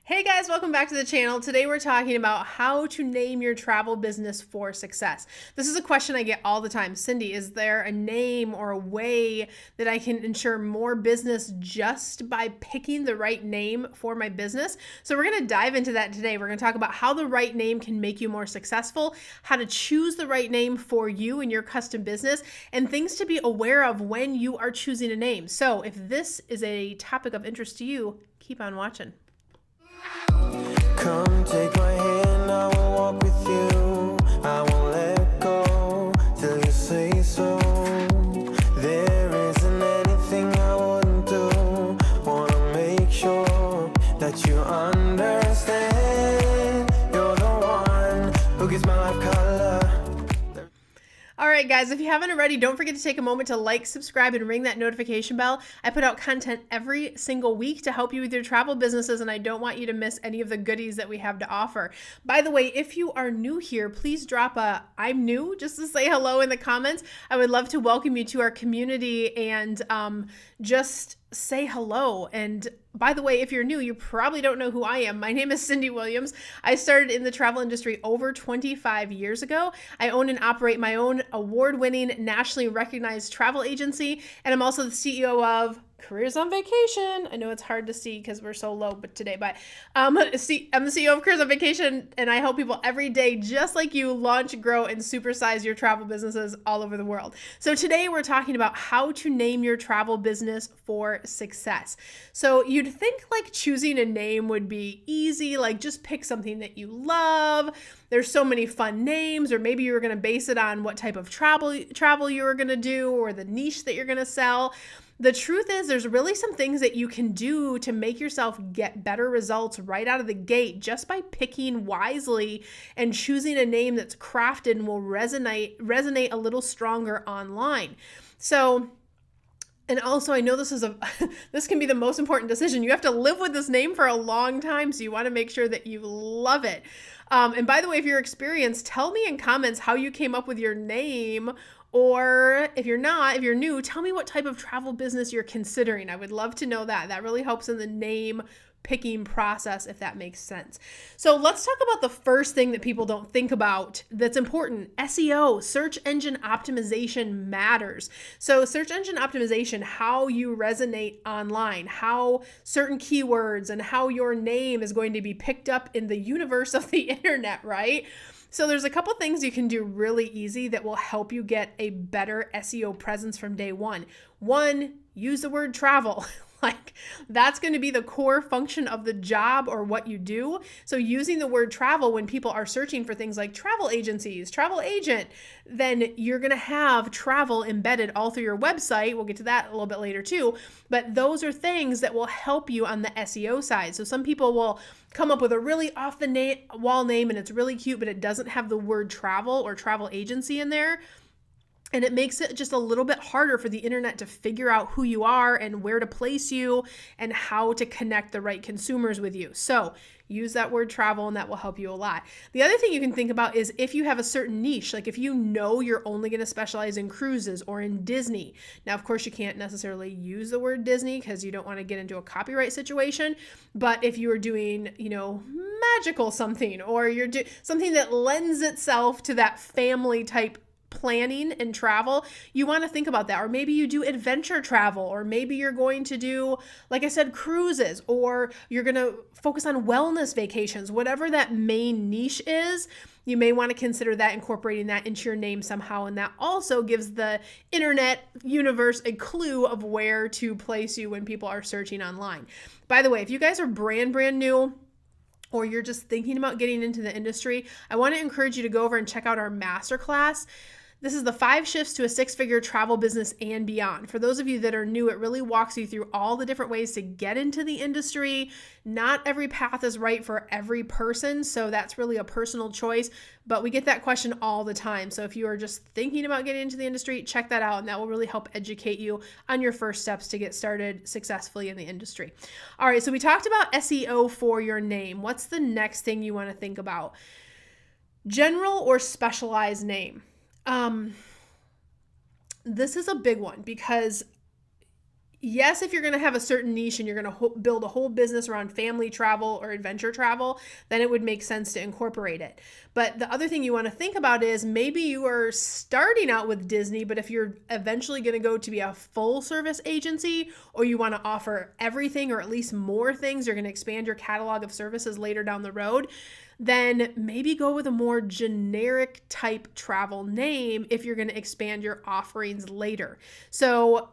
Hey guys, welcome back to the channel. Today we're talking about how to name your travel business for success. This is a question I get all the time. Cyndi, is there a name or a way that I can ensure more business just by picking the right name for my business? So we're going to dive into that today. We're going to talk about how the right name can make you more successful, how to choose the right name for you and your custom business, and things to be aware of when you are choosing a name. So if this is a topic of interest to you, keep on watching. Come take my hand, I will walk with you. I won't let go till you say so. There isn't anything I wouldn't do. Wanna make sure that you understand. You're the one who gives my life color. All right, guys, if you haven't already, don't forget to take a moment to like, subscribe, and ring that notification bell. I put out content every single week to help you with your travel businesses, and I don't want you to miss any of the goodies that we have to offer. By the way, if you are new here, please drop a "I'm new" just to say hello in the comments. I would love to welcome you to our community and just say hello. And by the way, if you're new, you probably don't know who I am. My name is Cyndi Williams. I started in the travel industry over 25 years ago. I own and operate my own award-winning, nationally recognized travel agency, and I'm also the CEO of Careers on Vacation. I know it's hard to see because we're so low but today, but I'm the CEO of Careers on Vacation, and I help people every day just like you launch, grow, and supersize your travel businesses all over the world. So today we're talking about how to name your travel business for success. So you'd think like choosing a name would be easy, like just pick something that you love. There's so many fun names, or maybe you're going to base it on what type of travel you are going to do or the niche that you're going to sell. The truth is there's really some things that you can do to make yourself get better results right out of the gate just by picking wisely and choosing a name that's crafted and will resonate a little stronger online. So, and also, I know this can be the most important decision. You have to live with this name for a long time, so you want to make sure that you love it. And by the way, if you're experienced, tell me in comments how you came up with your name. Or if you're new, tell me what type of travel business you're considering. I would love to know that. That really helps in the name picking process, if that makes sense. So let's talk about the first thing that people don't think about that's important. SEO, search engine optimization, matters. So search engine optimization, how you resonate online, how certain keywords and how your name is going to be picked up in the universe of the internet, right? So there's a couple things you can do really easy that will help you get a better SEO presence from day one. One, use the word travel. Like that's going to be the core function of the job or what you do. So using the word travel when people are searching for things like travel agencies, travel agent, then you're going to have travel embedded all through your website. We'll get to that a little bit later too. But those are things that will help you on the SEO side. So some people will come up with a really off the wall name and it's really cute, but it doesn't have the word travel or travel agency in there. And it makes it just a little bit harder for the internet to figure out who you are and where to place you and how to connect the right consumers with you. So use that word travel and that will help you a lot. The other thing you can think about is if you have a certain niche, like if you know you're only going to specialize in cruises or in Disney. Now, of course, you can't necessarily use the word Disney because you don't want to get into a copyright situation. But if you are doing, magical something, or you're doing something that lends itself to that family type planning and travel, you want to think about that. Or maybe you do adventure travel, or maybe you're going to do, like I said, cruises, or you're going to focus on wellness vacations. Whatever that main niche is, you may want to consider that, incorporating that into your name somehow. And that also gives the internet universe a clue of where to place you when people are searching online. By the way, if you guys are brand new, or you're just thinking about getting into the industry, I want to encourage you to go over and check out our masterclass. This is the 5 shifts to a 6-figure travel business and beyond. For those of you that are new, it really walks you through all the different ways to get into the industry. Not every path is right for every person, so that's really a personal choice, but we get that question all the time. So if you are just thinking about getting into the industry, check that out, and that will really help educate you on your first steps to get started successfully in the industry. All right, so we talked about SEO for your name. What's the next thing you want to think about? General or specialized name. This is a big one because Yes, if you're going to have a certain niche and you're going to build a whole business around family travel or adventure travel, then it would make sense to incorporate it. But the other thing you want to think about is maybe you are starting out with Disney, but if you're eventually going to go to be a full service agency, or you want to offer everything or at least more things, you're going to expand your catalog of services later down the road, then maybe go with a more generic type travel name if you're going to expand your offerings later. So,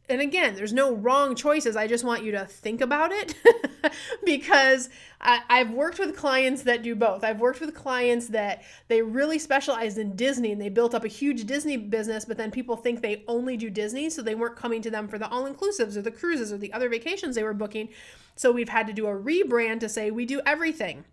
and again, there's no wrong choices. I just want you to think about it because I've worked with clients that do both. I've worked with clients that they really specialized in Disney and they built up a huge Disney business, but then people think they only do Disney, so they weren't coming to them for the all-inclusives or the cruises or the other vacations they were booking. So we've had to do a rebrand to say we do everything.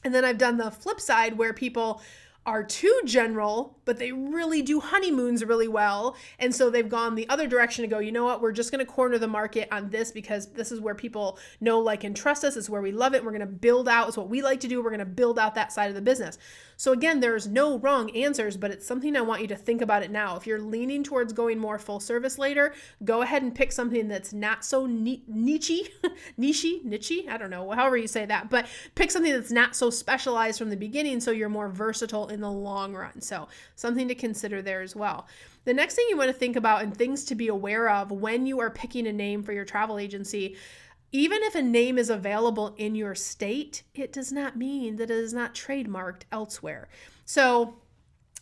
And then I've done the flip side where people are too general, but they really do honeymoons really well. And so they've gone the other direction to go, you know what, we're just going to corner the market on this because this is where people know, like, and trust us. It's where we love it. We're going to build out. It's what we like to do. We're going to build out that side of the business. So again, there's no wrong answers, but it's something I want you to think about it now. If you're leaning towards going more full service later, go ahead and pick something that's not so niche. I don't know, however you say that, but pick something that's not so specialized from the beginning so you're more versatile in the long run. So something to consider there as well. The next thing you want to think about and things to be aware of when you are picking a name for your travel agency, even if a name is available in your state, it does not mean that it is not trademarked elsewhere. So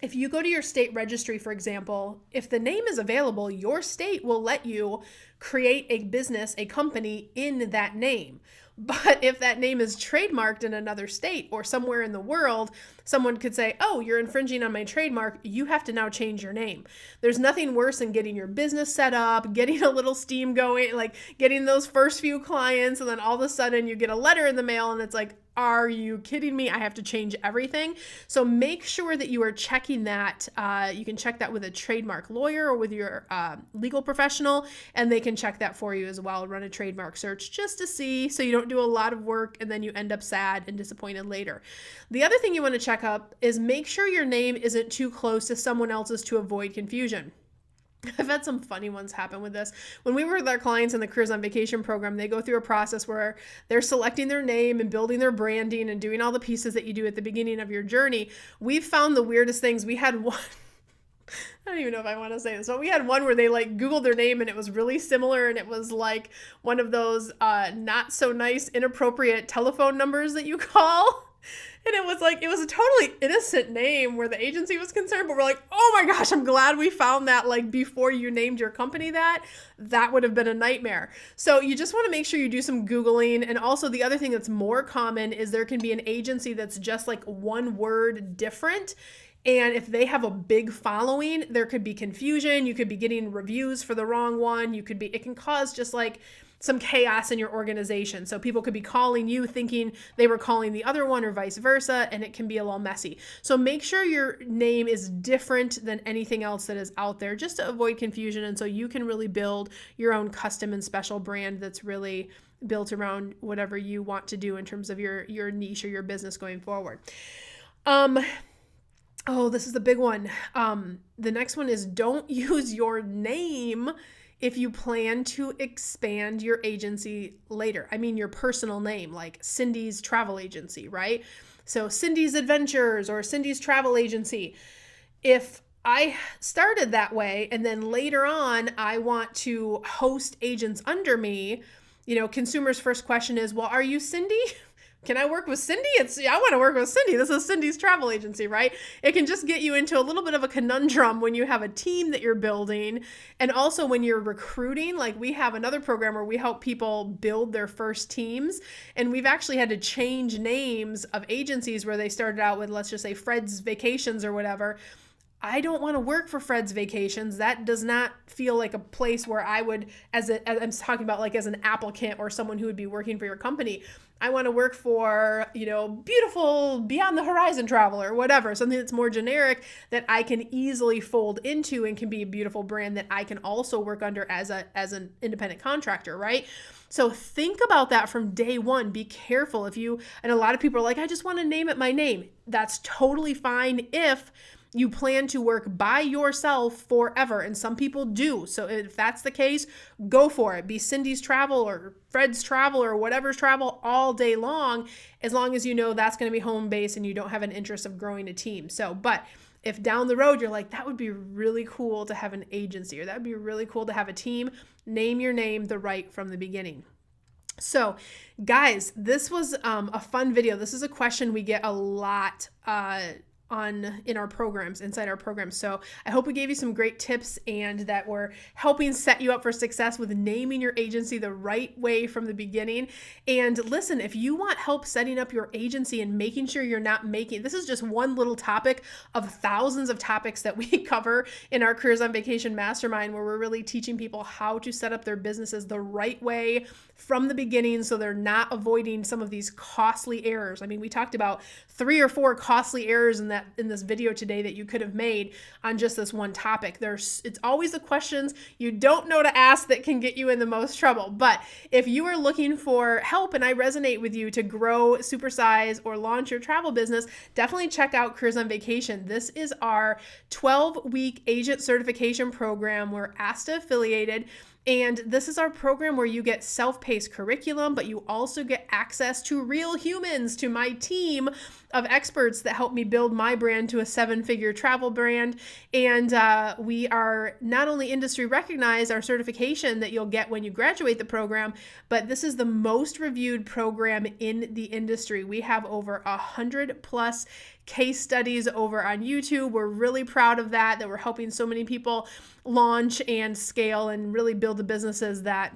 if you go to your state registry, for example, if the name is available, your state will let you create a business, a company in that name. But if that name is trademarked in another state or somewhere in the world, someone could say, oh, you're infringing on my trademark. You have to now change your name. There's nothing worse than getting your business set up, getting a little steam going, like getting those first few clients, and then all of a sudden you get a letter in the mail and it's like, are you kidding me? I have to change everything. So make sure that you are checking that. You can check that with a trademark lawyer or with your legal professional, and they can check that for you as well. Run a trademark search just to see, so you don't do a lot of work and then you end up sad and disappointed later. The other thing you want to check up is make sure your name isn't too close to someone else's to avoid confusion. I've had some funny ones happen with this. When we were with our clients in the Careers on Vacation program, they go through a process where they're selecting their name and building their branding and doing all the pieces that you do at the beginning of your journey. We've found the weirdest things. We had one, I don't even know if I want to say this, but we had one where they like Googled their name and it was really similar, and it was like one of those not so nice, inappropriate telephone numbers that you call. And it was like, it was a totally innocent name where the agency was concerned, but we're like, oh my gosh, I'm glad we found that like before you named your company that. That would have been a nightmare. So you just want to make sure you do some Googling. And also the other thing that's more common is there can be an agency that's just like one word different. And if they have a big following, there could be confusion. You could be getting reviews for the wrong one. It can cause just like some chaos in your organization. So people could be calling you thinking they were calling the other one or vice versa, and it can be a little messy. So make sure your name is different than anything else that is out there just to avoid confusion, and so you can really build your own custom and special brand that's really built around whatever you want to do in terms of your niche or your business going forward. Oh, this is the big one. The next one is don't use your name if you plan to expand your agency later. I mean, your personal name, like Cyndi's Travel Agency, right? So Cyndi's Adventures or Cyndi's Travel Agency. If I started that way and then later on I want to host agents under me, consumers' first question is, well, are you Cyndi? Can I work with Cyndi? I want to work with Cyndi. This is Cyndi's Travel Agency, right? It can just get you into a little bit of a conundrum when you have a team that you're building. And also when you're recruiting, like we have another program where we help people build their first teams. And we've actually had to change names of agencies where they started out with, let's just say, Fred's Vacations or whatever. I don't want to work for Fred's Vacations. That does not feel like a place where I would, I'm talking about like as an applicant or someone who would be working for your company. I want to work for, beautiful Beyond the Horizon Travel or whatever, something that's more generic that I can easily fold into and can be a beautiful brand that I can also work under as an independent contractor, right? So think about that from day one. Be careful and a lot of people are like, I just want to name it my name. That's totally fine if you plan to work by yourself forever, and some people do. So if that's the case, go for it. Be Cyndi's travel or Fred's travel or whatever's travel all day long, as long as you know that's going to be home base and you don't have an interest of growing a team. So, but if down the road you're like, that would be really cool to have an agency, or that would be really cool to have a team, name your name right from the beginning. So guys, this was a fun video. This is a question we get a lot in our programs, inside our programs. So I hope we gave you some great tips and that we're helping set you up for success with naming your agency the right way from the beginning. And listen, if you want help setting up your agency and making sure you're not making, this is just one little topic of thousands of topics that we cover in our Careers on Vacation Mastermind, where we're really teaching people how to set up their businesses the right way from the beginning so they're not avoiding some of these costly errors. I mean, we talked about 3 or 4 costly errors in this video today that you could have made on just this one topic. It's always the questions you don't know to ask that can get you in the most trouble. But if you are looking for help and I resonate with you to grow, supersize, or launch your travel business, definitely check out Careers on Vacation. This is our 12-week agent certification program. We're ASTA affiliated. And this is our program where you get self-paced curriculum, but you also get access to real humans, to my team of experts that help me build my brand to a 7-figure travel brand. And we are not only industry recognized, our certification that you'll get when you graduate the program, but this is the most reviewed program in the industry. We have over 100+ case studies over on YouTube. We're really proud of that we're helping so many people launch and scale and really build the businesses that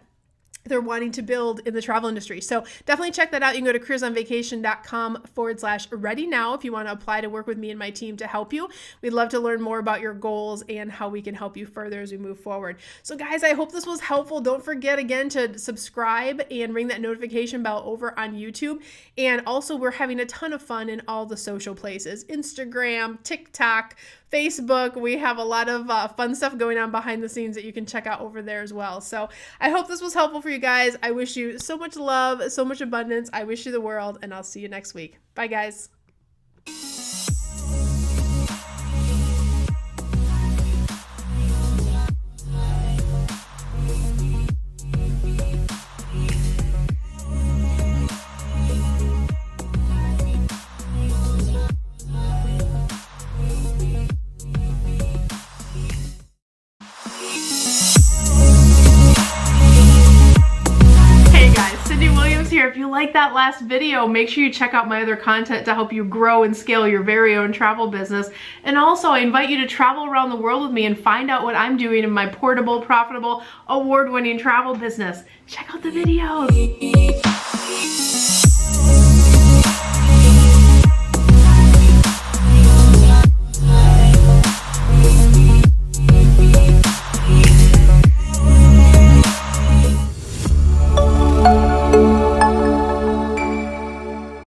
they're wanting to build in the travel industry. So definitely check that out. You can go to careersonvacation.com/ready now if you want to apply to work with me and my team to help you. We'd love to learn more about your goals and how we can help you further as we move forward. So guys, I hope this was helpful. Don't forget again to subscribe and ring that notification bell over on YouTube. And also we're having a ton of fun in all the social places, Instagram, TikTok, Facebook. We have a lot of fun stuff going on behind the scenes that you can check out over there as well. So I hope this was helpful for you guys. I wish you so much love, so much abundance. I wish you the world, and I'll see you next week. Bye, guys. Here. If you like that last video, make sure you check out my other content to help you grow and scale your very own travel business. And also, I invite you to travel around the world with me and find out what I'm doing in my portable, profitable, award-winning travel business. Check out the videos.